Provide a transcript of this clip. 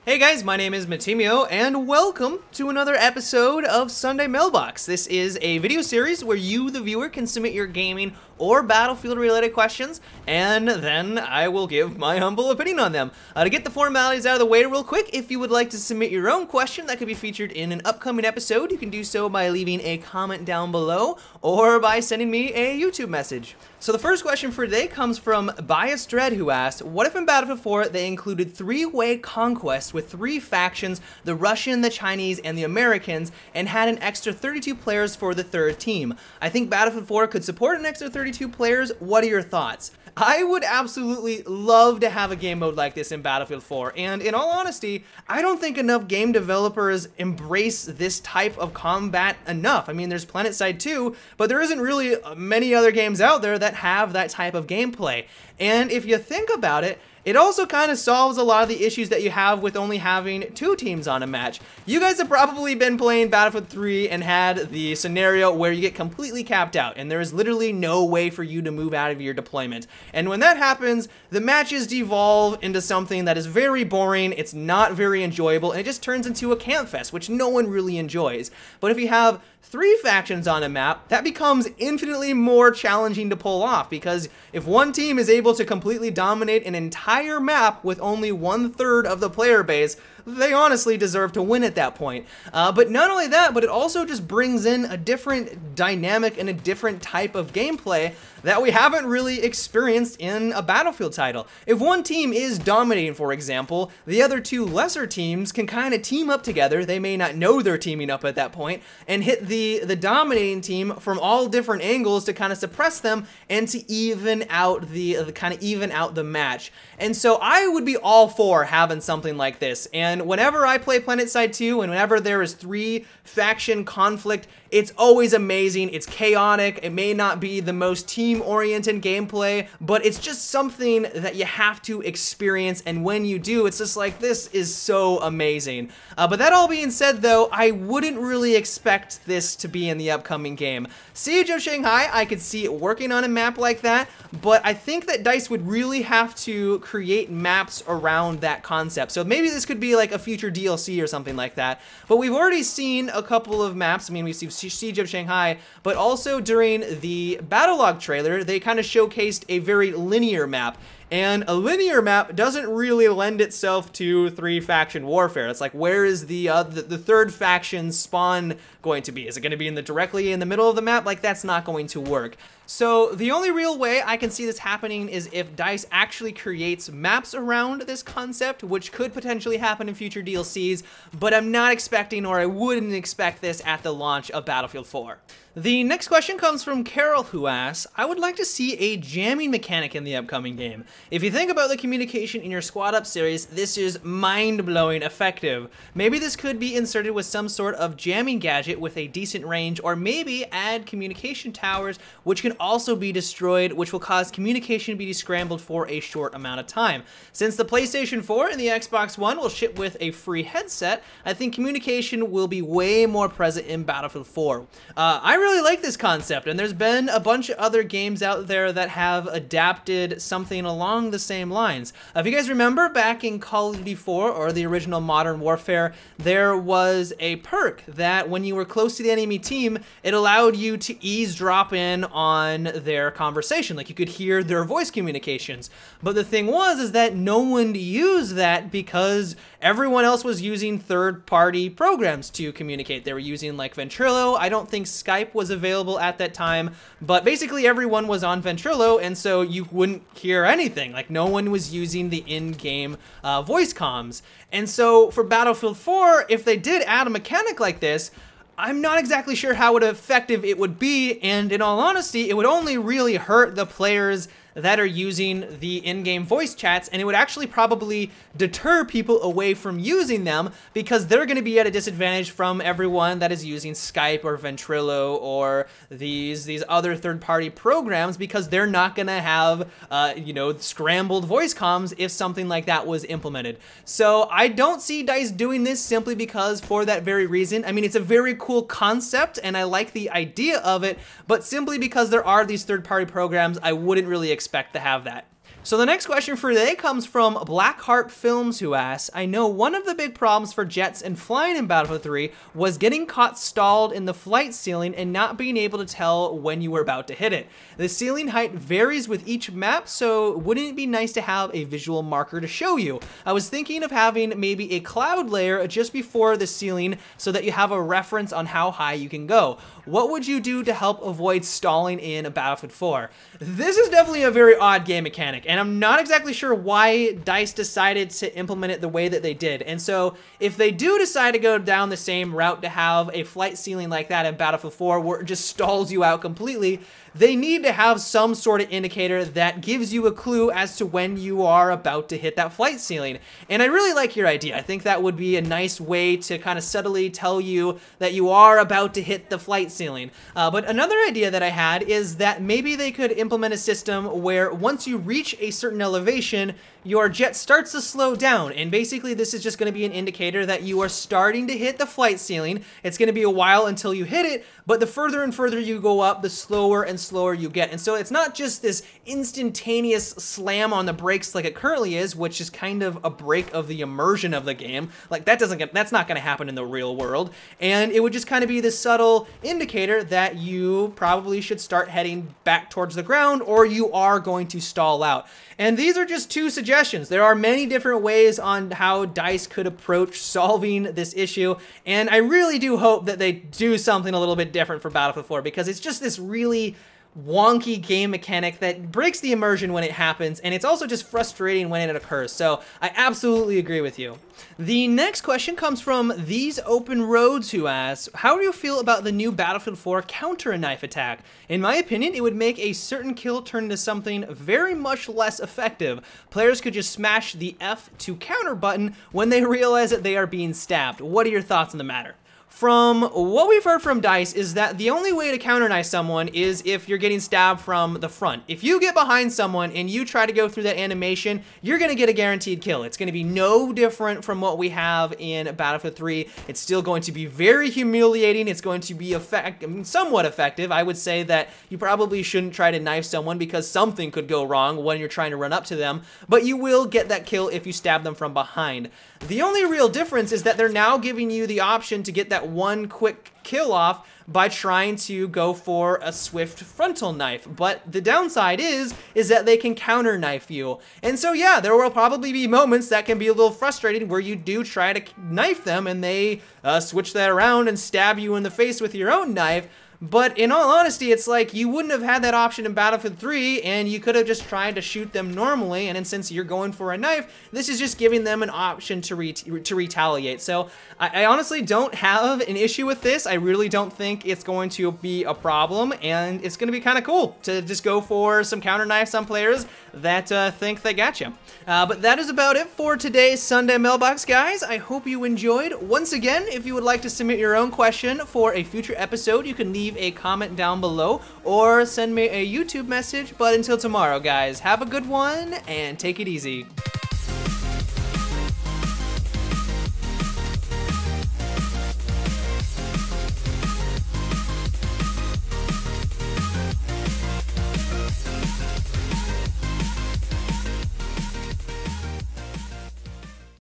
Hey guys, my name is Matimio, and welcome to another episode of Sunday Mailbox. This is a video series where you, the viewer, can submit your gaming or Battlefield-related questions, and then I will give my humble opinion on them. To get the formalities out of the way real quick, if you would like to submit your own question that could be featured in an upcoming episode, you can do so by leaving a comment down below or by sending me a YouTube message. So the first question for today comes from Bias Dread, who asked, what if in Battlefield 4 they included three-way conquest with three factions, the Russian, the Chinese, and the Americans, and had an extra 32 players for the third team? I think Battlefield 4 could support an extra 32 players. What are your thoughts? I would absolutely love to have a game mode like this in Battlefield 4, and in all honesty, I don't think enough game developers embrace this type of combat enough. I mean, there's PlanetSide 2, but there isn't really many other games out there that have that type of gameplay. And if you think about it, it also kind of solves a lot of the issues that you have with only having two teams on a match. You guys have probably been playing Battlefield 3 and had the scenario where you get completely capped out and there is literally no way for you to move out of your deployment. And when that happens, the matches devolve into something that is very boring, it's not very enjoyable, and it just turns into a camp fest, which no one really enjoys. But if you have three factions on a map, that becomes infinitely more challenging to pull off, because if one team is able to completely dominate an entire map with only 1/3 of the player base, they honestly deserve to win at that point. But not only that, but it also just brings in a different dynamic and a different type of gameplay that we haven't really experienced in a Battlefield title. If one team is dominating, for example, the other two lesser teams can kind of team up together. They may not know they're teaming up at that point, and hit the dominating team from all different angles to kind of suppress them and to even out the match. And so I would be all for having something like this. And whenever I play PlanetSide 2 and whenever there is three faction conflict, it's always amazing. It's chaotic. It may not be the most team-oriented gameplay, but it's just something that you have to experience, and when you do, it's just like, this is so amazing. But that all being said, though, I wouldn't really expect this to be in the upcoming game. Siege of Shanghai, I could see it working on a map like that, but I think that DICE would really have to create maps around that concept. So maybe this could be like a future DLC or something like that. But we've already seen a couple of maps. I mean, we've seen Siege of Shanghai, but also during the Battlelog trailer, they kind of showcased a very linear map. And a linear map doesn't really lend itself to three-faction warfare. It's like, where is the third faction spawn going to be? Is it going to be directly in the middle of the map? Like, that's not going to work. So the only real way I can see this happening is if DICE actually creates maps around this concept, which could potentially happen in future DLCs, but I'm not expecting, or I wouldn't expect this at the launch of Battlefield 4. The next question comes from Carol, who asks, I would like to see a jamming mechanic in the upcoming game. If you think about the communication in your Squad Up series, this is mind-blowing effective. Maybe this could be inserted with some sort of jamming gadget with a decent range, or maybe add communication towers, which can also be destroyed, which will cause communication to be scrambled for a short amount of time. Since the PlayStation 4 and the Xbox One will ship with a free headset, I think communication will be way more present in Battlefield 4. I really like this concept, and there's been a bunch of other games out there that have adapted something along the same lines. If you guys remember, back in Call of Duty 4, or the original Modern Warfare, there was a perk that when you were close to the enemy team, it allowed you to eavesdrop in on their conversation. Like, you could hear their voice communications. But the thing is that no one used that because everyone else was using third-party programs to communicate. They were using like Ventrilo. I don't think Skype was available at that time, but basically everyone was on Ventrilo, and so you wouldn't hear anything. Like, no one was using the in-game voice comms. And so for Battlefield 4, if they did add a mechanic like this, I'm not exactly sure how effective it would be, and in all honesty, it would only really hurt the players that are using the in-game voice chats, and it would actually probably deter people away from using them because they're going to be at a disadvantage from everyone that is using Skype or Ventrilo or these other third-party programs, because they're not going to have scrambled voice comms if something like that was implemented. So I don't see DICE doing this simply because for that very reason. I mean, it's a very cool concept and I like the idea of it, but simply because there are these third-party programs, I wouldn't really expect to have that. So the next question for today comes from Blackheart Films, who asks, I know one of the big problems for jets and flying in Battlefield 3 was getting caught stalled in the flight ceiling and not being able to tell when you were about to hit it. The ceiling height varies with each map, so wouldn't it be nice to have a visual marker to show you? I was thinking of having maybe a cloud layer just before the ceiling so that you have a reference on how high you can go. What would you do to help avoid stalling in Battlefield 4? This is definitely a very odd game mechanic, and I'm not exactly sure why DICE decided to implement it the way that they did. And so if they do decide to go down the same route to have a flight ceiling like that in Battlefield 4 where it just stalls you out completely, they need to have some sort of indicator that gives you a clue as to when you are about to hit that flight ceiling. And I really like your idea. I think that would be a nice way to kind of subtly tell you that you are about to hit the flight ceiling. But another idea that I had is that maybe they could implement a system where once you reach a certain elevation, your jet starts to slow down, and basically this is just going to be an indicator that you are starting to hit the flight ceiling. It's going to be a while until you hit it, but the further and further you go up, the slower and slower you get. And so it's not just this instantaneous slam on the brakes like it currently is, which is kind of a break of the immersion of the game. Like that's not going to happen in the real world. And it would just kind of be this subtle indicator that you probably should start heading back towards the ground or you are going to stall out. And these are just two suggestions. There are many different ways on how DICE could approach solving this issue, and I really do hope that they do something a little bit different for Battlefield 4 because it's just this really wonky game mechanic that breaks the immersion when it happens, and it's also just frustrating when it occurs. So I absolutely agree with you. The next question comes from These Open Roads, who asks, how do you feel about the new Battlefield 4 counter-knife attack? In my opinion, it would make a certain kill turn into something very much less effective. Players could just smash the F to counter button when they realize that they are being stabbed. What are your thoughts on the matter? From what we've heard from DICE is that the only way to counter-knife someone is if you're getting stabbed from the front. If you get behind someone and you try to go through that animation, you're going to get a guaranteed kill. It's going to be no different from what we have in Battlefield 3. It's still going to be very humiliating. It's going to be somewhat effective. I would say that you probably shouldn't try to knife someone because something could go wrong when you're trying to run up to them, but you will get that kill if you stab them from behind. The only real difference is that they're now giving you the option to get that one quick kill off by trying to go for a swift frontal knife. But the downside is that they can counter knife you. And so yeah, there will probably be moments that can be a little frustrating where you do try to knife them and they switch that around and stab you in the face with your own knife. But in all honesty, it's like you wouldn't have had that option in Battlefield 3, and you could have just tried to shoot them normally, and then since you're going for a knife, this is just giving them an option to retaliate. So I honestly don't have an issue with this. I really don't think it's going to be a problem, and it's going to be kind of cool to just go for some counter knives on players that think they got you. But that is about it for today's Sunday Mailbox, guys. I hope you enjoyed. Once again, if you would like to submit your own question for a future episode, you can leave a comment down below or send me a YouTube message. But until tomorrow, guys, have a good one and take it easy.